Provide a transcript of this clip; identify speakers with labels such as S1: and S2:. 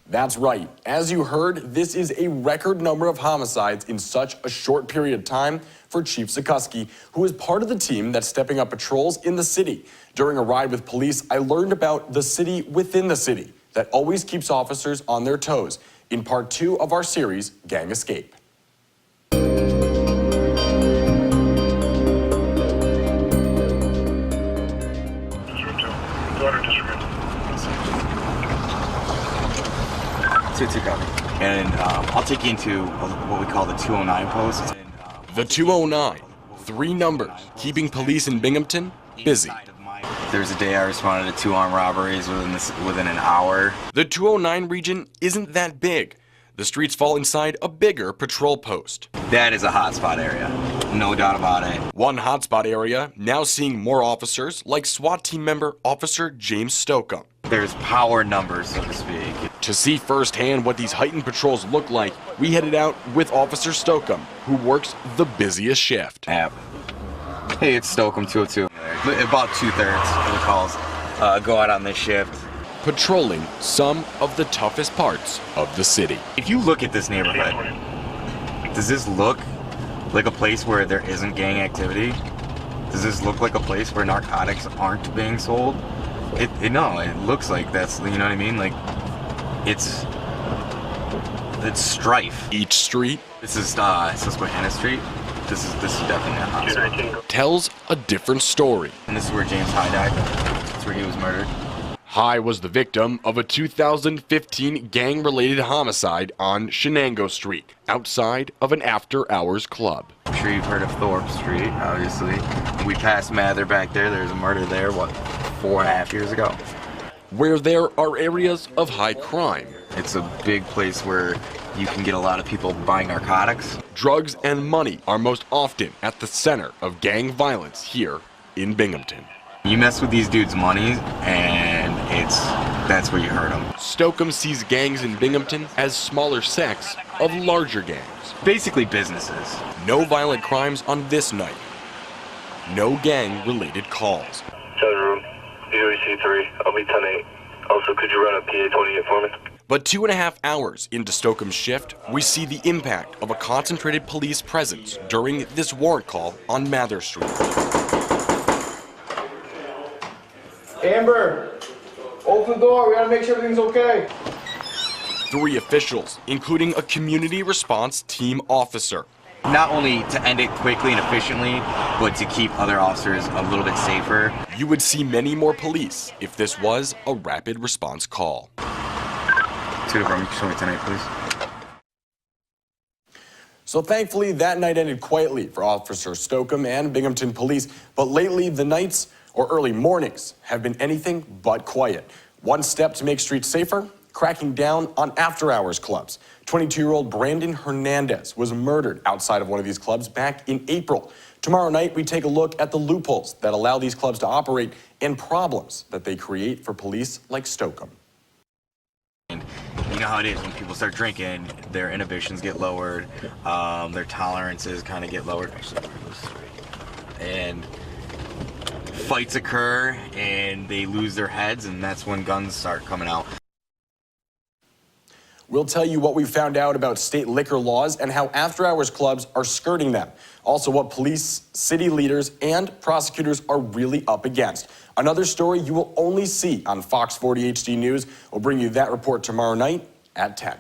S1: That's right. As you heard, this is a record number of homicides in such a short period of time for Chief Sikorsky, who is part of the team that's stepping up patrols in the city. During a ride with police, I learned about the city within the city that always keeps officers on their toes in part 2 of our series, Gang Escape.
S2: And I'll take you into what we call the 209 post.
S1: The 209, 3 numbers, keeping police in Binghamton busy.
S2: There's a day I responded to 2 armed robberies within an hour.
S1: The 209 region isn't that big. The streets fall inside a bigger patrol post.
S2: That is a hotspot area, no doubt about it.
S1: One hotspot area now seeing more officers, like SWAT team member Officer James Stokeham.
S2: There's power numbers, so to speak.
S1: To see firsthand what these heightened patrols look like, we headed out with Officer Stokeham, who works the busiest shift.
S2: Hey, it's Stokeham 202. About 2/3 of the calls go out on this shift.
S1: Patrolling some of the toughest parts of the city.
S2: If you look at this neighborhood, does this look like a place where there isn't gang activity? Does this look like a place where narcotics aren't being sold? No, it looks like that's, you know what I mean? Like, it's strife.
S1: Each street,
S2: this is Susquehanna Street. This is definitely a hotspot.
S1: Tells a different story.
S2: And this is where James High died. That's where he was murdered.
S1: High was the victim of a 2015 gang-related homicide on Shenango Street, outside of an after-hours club.
S2: I'm sure you've heard of Thorpe Street, obviously. We passed Mather back there. There's a murder there, 4.5 years ago.
S1: Where there are areas of high crime.
S2: It's a big place where you can get a lot of people buying narcotics.
S1: Drugs and money are most often at the center of gang violence here in Binghamton.
S2: You mess with these dudes' money, and that's where you hurt them.
S1: Stokeham sees gangs in Binghamton as smaller sects of larger gangs.
S2: Basically businesses.
S1: No violent crimes on this night. No gang-related calls.
S3: Center room, UEC3, I'll be 10-8. Also, could you run a PA-28 for me?
S1: But 2.5 hours into Stokeham's shift, we see the impact of a concentrated police presence during this warrant call on Mather Street.
S4: Amber, open the door. We gotta make sure everything's okay.
S1: 3 officials, including a community response team officer.
S2: Not only to end it quickly and efficiently, but to keep other officers a little bit safer.
S1: You would see many more police if this was a rapid response call.
S2: 2 to room, show me tonight, please.
S1: So thankfully, that night ended quietly for Officer Stokeham and Binghamton Police, but lately the nights or early mornings have been anything but quiet. One step to make streets safer, cracking down on after-hours clubs. 22-year-old Brandon Hernandez was murdered outside of one of these clubs back in April. Tomorrow night, we take a look at the loopholes that allow these clubs to operate and problems that they create for police like Stokeham.
S2: And you know how it is when people start drinking, their inhibitions get lowered, their tolerances kind of get lowered. And fights occur and they lose their heads, and that's when guns start coming out.
S1: We'll tell you what we found out about state liquor laws and how after-hours clubs are skirting them. Also, what police, city leaders, and prosecutors are really up against. Another story you will only see on Fox 40 HD News. We'll bring you that report tomorrow night at 10.